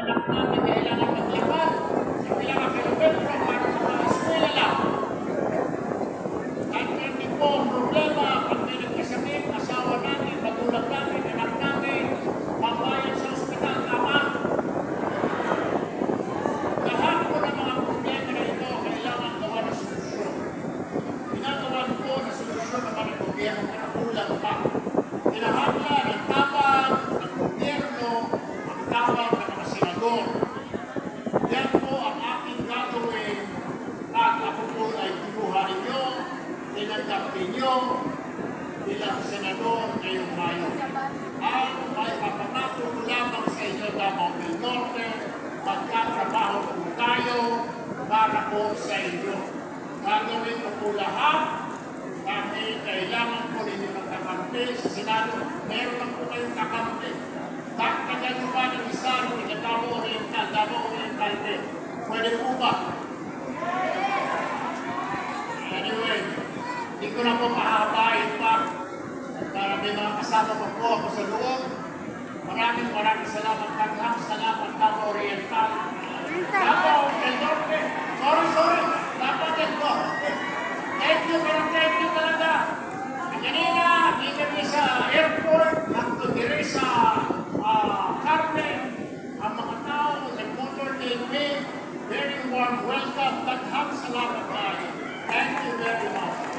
anak namin kailangan maglakad sa ilang kilometro para maka-eskwela lang. At hindi po ang problema pag may nagkasakit, asawa namin, magulang namin, anak namin, pambayan sa ospital, tama. Lahat po ng mga problema na ito kailangan gawa ng solusyon. Ginagawa po na solusyon naman ng gobyerno na kulang pa. Kinahangla ng tabang ng gobyerno, ang tabang ng mga senador. Yan po ang aking gagawin at ako po ay kinuha ninyo, tinanggap ninyo bilang senador ngayong Mayo. At may papangako ko lamang sa inyo Davao del Norte, magkatrabaho po tayo para po sa inyo. Gagawin ko po lahat dahil kailangan po ninyo ng kakampi sa Senado. Meron lang po kayong kakampi. Dagdagan nyo ba ng isa ng Davao Oriental din? Pwede po ba? Anyway, hindi ko na po pahabain pa para may mga kasama pa po ako sa loob. Maraming salamat Tanghang, salamat Davao Oriental. Davao del Norte. Sorry. Davao del Norte. Thank you talaga. Kanina, dito niya sa airport, hanggang diri sa Carmen, ang mga tao nag-motorcade me, very warm welcome. Tanghang, salamat tayo. Thank you very much.